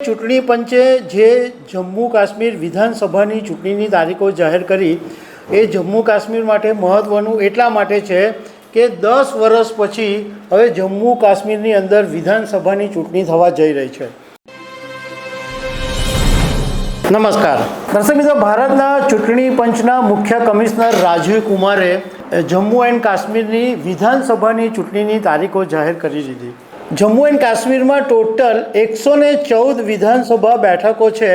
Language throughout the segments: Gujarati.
ચૂંટણી પંચે જે જમ્મુ કાશ્મીર વિધાનસભાની ચૂંટણીની તારીખો જાહેર કરી એ જમ્મુ કાશ્મીર માટે મહત્ત્વનું એટલા માટે છે કે 10 વર્ષ પછી હવે જમ્મુ કાશ્મીરની અંદર વિધાનસભાની ચૂંટણી થવા જઈ રહી છે। નમસ્કાર દર્શક મિત્રો, ભારતના ચૂંટણી પંચના મુખ્ય કમિશનર રાજીવ કુમારે જમ્મુ એન્ડ કાશ્મીરની વિધાનસભાની ચૂંટણીની તારીખો જાહેર કરી દીધી। જમ્મુ એન્ડ કાશ્મીરમાં ટોટલ 114 વિધાનસભા બેઠકો છે,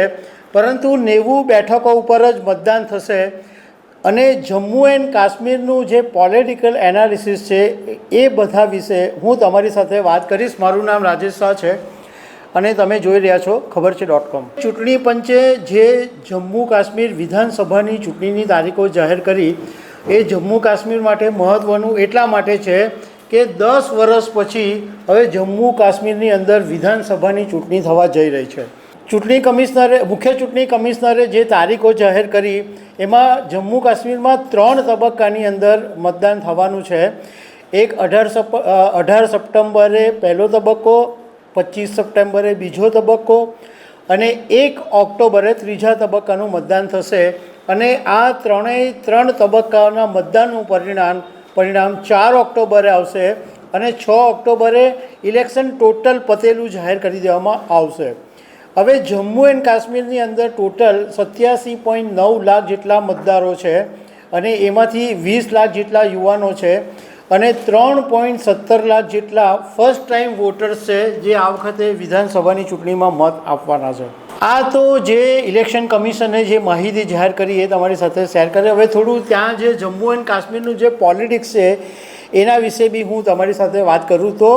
પરંતુ 90 બેઠકો ઉપર જ મતદાન થશે। અને જમ્મુ એન્ડ કાશ્મીરનું જે પોલિટિકલ એનાલિસિસ છે એ બધા વિશે હું તમારી સાથે વાત કરીશ। મારું નામ રાજેશ શાહ છે અને તમે જોઈ રહ્યા છો ખબરછે.com। ચૂંટણી પંચે જે જમ્મુ કાશ્મીર વિધાનસભાની ચૂંટણીની તારીખો જાહેર કરી એ જમ્મુ કાશ્મીર માટે મહત્ત્વનું એટલા માટે છે કે 10 વર્ષ પછી હવે જમ્મુ કાશ્મીરની અંદર વિધાનસભાની ચૂંટણી થવા જઈ રહી છે। મુખ્ય ચૂંટણી કમિશનરે જે તારીખો જાહેર કરી એમાં જમ્મુ કાશ્મીરમાં 3 તબક્કાની અંદર મતદાન થવાનું છે। એક 18 સપ્ટેમ્બરે પહેલો તબક્કો, 25 સપ્ટેમ્બરે બીજો તબક્કો અને 1 ઓક્ટોબરે ત્રીજા તબક્કાનું મતદાન થશે। અને આ ત્રણ તબક્કાના મતદાનનું પરિણામ 4 ઓક્ટોબરે આવશે અને 6 ઓક્ટોબરે ઇલેક્શન ટોટલ પતેલું જાહેર કરી દેવામાં આવશે। હવે જમ્મુ એન્ડ કાશ્મીરની અંદર ટોટલ 87.9 લાખ જેટલા મતદારો છે અને એમાંથી 20 લાખ જેટલા યુવાનો છે અને 3.17 લાખ જેટલા ફર્સ્ટ ટાઈમ વોટર્સ છે જે આ વખતે વિધાનસભાની ચૂંટણીમાં મત આપવાના છે। આ તો જે ઇલેક્શન કમિશને જે માહિતી જાહેર કરી એ તમારી સાથે શેર કરી। હવે થોડું ત્યાં જે જમ્મુ એન્ડ કાશ્મીરનું જે પોલિટિક્સ છે એના વિશે બી હું તમારી સાથે વાત કરું તો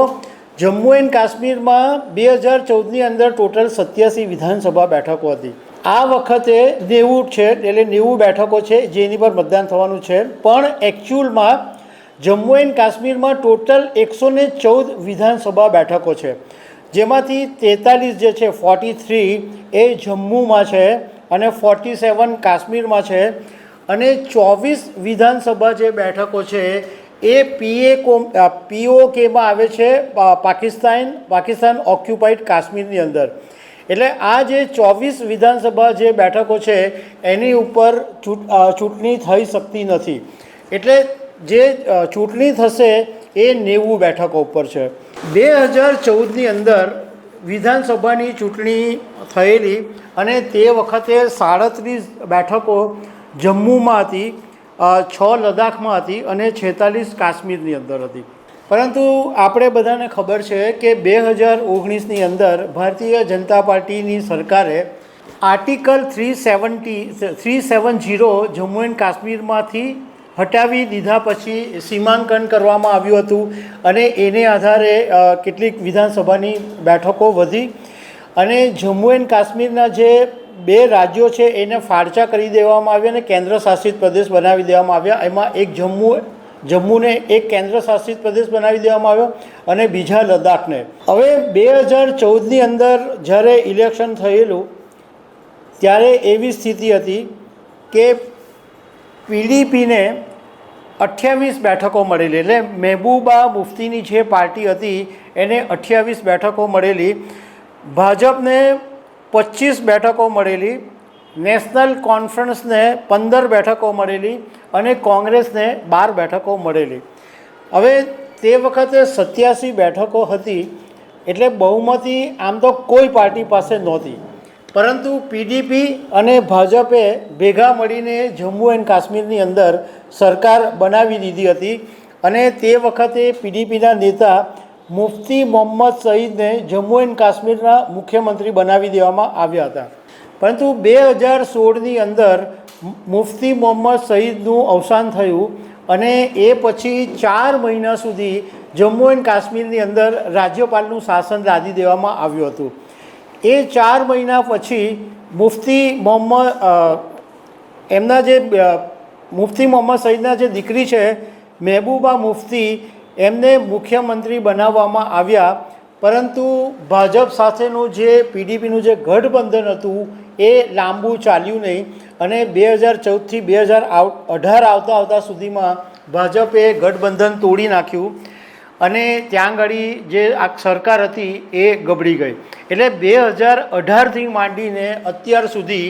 જમ્મુ એન્ડ કાશ્મીરમાં 2014ની અંદર ટોટલ 87 વિધાનસભા બેઠકો હતી। આ વખતે 90 છે, એટલે 90 બેઠકો છે જેની પર મતદાન થવાનું છે। પણ એકચ્યુઅલમાં જમ્મુ એન્ડ કાશ્મીરમાં ટોટલ 114 વિધાનસભા બેઠકો છે, જેમાંથી 43 જે છે 43 એ જમ્મુમાં છે અને 47 કાશ્મીરમાં છે અને 24 વિધાનસભા જે બેઠકો છે એ POKમાં આવે છે, પાકિસ્તાન ઓક્યુપાઈડ કાશ્મીરની અંદર। એટલે આ જે 24 વિધાનસભા જે બેઠકો છે એની ઉપર ચૂંટણી થઈ શકતી નથી। એટલે જે ચૂંટણી થશે એ 90 બેઠકો ઉપર છે। 2014ની અંદર વિધાનસભાની ચૂંટણી થયેલી અને તે વખતે 37 બેઠકો જમ્મુમાં હતી, 6 લદ્દાખમાં હતી અને 46 કાશ્મીરની અંદર હતી। પરંતુ આપણે બધાને ખબર છે કે 2019ની અંદર ભારતીય જનતા પાર્ટીની સરકારે આર્ટિકલ 370 જમ્મુ એન્ડ કાશ્મીરમાંથી હટાવી દીધા પછી સીમાંકન કરવામાં આવ્યું હતું અને એને આધારે કેટલીક વિધાનસભાની બેઠકો વધી અને જમ્મુ એન્ડ કાશ્મીરના જે 2 રાજ્યો છે એને ફાળચા કરી દેવામાં આવ્યા અને કેન્દ્ર શાસિત પ્રદેશ બનાવી દેવામાં આવ્યા। એમાં એક જમ્મુને એક કેન્દ્ર શાસિત પ્રદેશ બનાવી દેવામાં આવ્યો અને બીજા લદ્દાખને। હવે 2014ની અંદર જ્યારે ઇલેક્શન થયેલું ત્યારે એવી સ્થિતિ હતી કે PDPને 28 બેઠકો મળેલી, એટલે મહેબૂબા મુફ્તીની જે પાર્ટી હતી એને 28 બેઠકો મળેલી, ભાજપને 25 બેઠકો મળેલી, નેશનલ કોન્ફરન્સને 15 બેઠકો મળેલી અને કોંગ્રેસને 12 બેઠકો મળેલી। હવે તે વખતે 87 બેઠકો હતી, એટલે બહુમતી આમ તો કોઈ પાર્ટી પાસે નહોતી, પરંતુ PDP અને ભાજપે ભેગા મળીને જમ્મુ એન્ડ કાશ્મીરની અંદર સરકાર બનાવી દીધી હતી અને તે વખતે PDPના નેતા મુફ્તી મોહમ્મદ સઈદને જમ્મુ એન્ડ કાશ્મીરના મુખ્યમંત્રી બનાવી દેવામાં આવ્યા હતા। પરંતુ 2016ની અંદર મુફ્તી મોહમ્મદ સઈદનું અવસાન થયું અને એ પછી 4 મહિના સુધી જમ્મુ એન્ડ કાશ્મીરની અંદર રાજ્યપાલનું શાસન લાદી દેવામાં આવ્યું હતું। એ 4 મહિના પછી મુફ્તી મોહમ્મદ સઈદના જે દીકરી છે મહેબૂબા મુફ્તી એમને મુખ્યમંત્રી બનાવવામાં આવ્યા। પરંતુ ભાજપ સાથેનું જે PDPનું જે ગઠબંધન હતું એ લાંબુ ચાલ્યું નહીં અને 2014થી 2018 આવતા સુધીમાં ભાજપે ગઠબંધન તોડી નાખ્યું અને ત્યાં આગળ જે આ સરકાર હતી એ ગબડી ગઈ. એટલે 2018થી માંડીને અત્યાર સુધી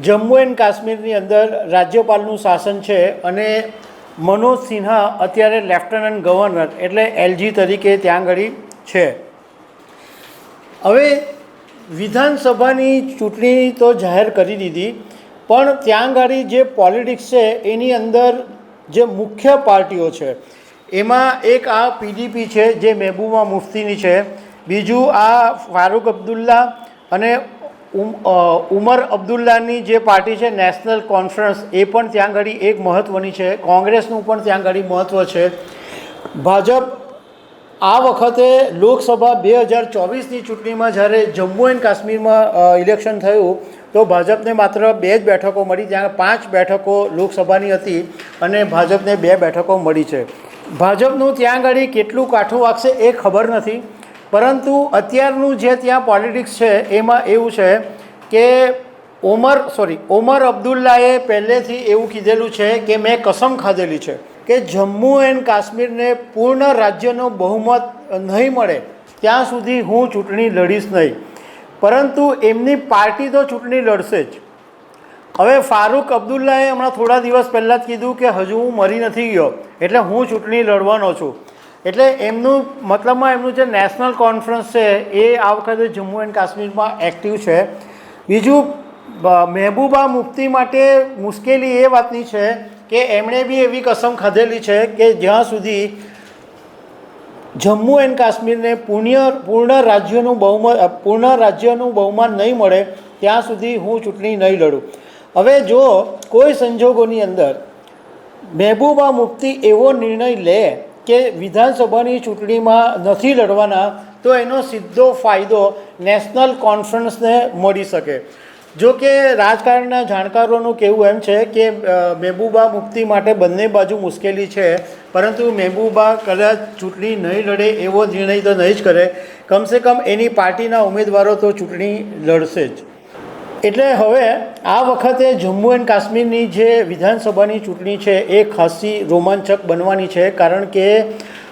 જમ્મુ એન્ડ કાશ્મીરની અંદર રાજ્યપાલનું શાસન છે અને મનોજ સિન્હા અત્યારે લેફ્ટનન્ટ ગવર્નર એટલે એલજી તરીકે ત્યાં આગળ છે. હવે વિધાનસભાની ચૂંટણી તો જાહેર કરી દીધી, પણ ત્યાં આગળ જે પોલિટિક્સ છે એની અંદર જે મુખ્ય પાર્ટીઓ છે એમાં એક આ પીડીપી છે જે મહેબૂબા મુફ્તીની છે, બીજું આ ફારૂક અબ્દુલ્લા અને ઉમર અબ્દુલ્લાની જે પાર્ટી છે નેશનલ કોન્ફરન્સ એ પણ ત્યાં આગળ એક મહત્ત્વની છે, કોંગ્રેસનું પણ ત્યાં આગળ મહત્ત્વ છે. ભાજપ આ વખતે લોકસભા 2024ની ચૂંટણીમાં જ્યારે જમ્મુ એન્ડ કાશ્મીરમાં ઇલેક્શન થયું તો ભાજપને માત્ર 2 જ બેઠકો મળી, ત્યાં 5 બેઠકો લોકસભાની હતી અને ભાજપને 2 બેઠકો મળી છે. ભાજપનું ત્યાં આગળ કેટલું કાઠું વાગશે એ ખબર નથી, પરંતુ અત્યારનું જે ત્યાં પોલિટિક્સ છે એમાં એવું છે કે ઓમર અબ્દુલ્લાએ પહેલેથી એવું કીધેલું છે કે મેં કસમ ખાધેલી છે કે જમ્મુ એન્ડ કાશ્મીરને પૂર્ણ રાજ્યનો બહુમત નહીં મળે ત્યાં સુધી હું ચૂંટણી લડીશ નહીં, પરંતુ એમની પાર્ટી તો ચૂંટણી લડશે જ. હવે ફારૂક અબ્દુલ્લાએ હમણાં થોડા દિવસ પહેલાં જ કીધું કે હજુ હું મરી નથી ગયો એટલે હું ચૂંટણી લડવાનો છું. એટલે એમનું મતલબમાં એમનું જે નેશનલ કોન્ફરન્સ છે એ આ વખતે જમ્મુ એન્ડ કાશ્મીરમાં એક્ટિવ છે. બીજું મહેબૂબા મુફ્તી માટે મુશ્કેલી એ વાતની છે કે એમણે બી એવી કસમ ખાધેલી છે કે જ્યાં સુધી જમ્મુ એન્ડ કાશ્મીરને પૂર્ણ રાજ્યનું બહુમાન નહીં મળે ત્યાં સુધી હું ચૂંટણી નહીં લડું. હવે જો કોઈ સંજોગોની અંદર મહેબૂબા મુફ્તી એવો નિર્ણય લે કે વિધાનસભાની ચૂંટણીમાં નથી લડવાના તો એનો સીધો ફાયદો નેશનલ કોન્ફરન્સને મળી શકે. જો કે રાજકારણના જાણકારોનું કહેવું એમ છે કે મહેબૂબા મુફ્તી માટે બંને બાજુ મુશ્કેલી છે, પરંતુ મહેબૂબા કદાચ ચૂંટણી નહીં લડે એવો નિર્ણય તો નહીં જ કરે, કમસે કમ એની પાર્ટીના ઉમેદવારો તો ચૂંટણી લડશે જ. એટલે હવે આ વખતે જમ્મુ એન્ડ કાશ્મીરની જે વિધાનસભાની ચૂંટણી છે એ ખાસી રોમાંચક બનવાની છે, કારણ કે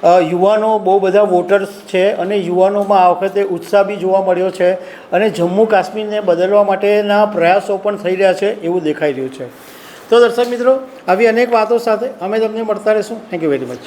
યુવાનો બહુ બધા વોટર્સ છે અને યુવાનોમાં આ વખતે ઉત્સાહ બી જોવા મળ્યો છે અને જમ્મુ કાશ્મીરને બદલવા માટેના પ્રયાસો પણ થઈ રહ્યા છે એવું દેખાઈ રહ્યું છે. તો દર્શક મિત્રો, આવી અનેક વાતો સાથે અમે તમને મળતા રહીશું. Thank you very much.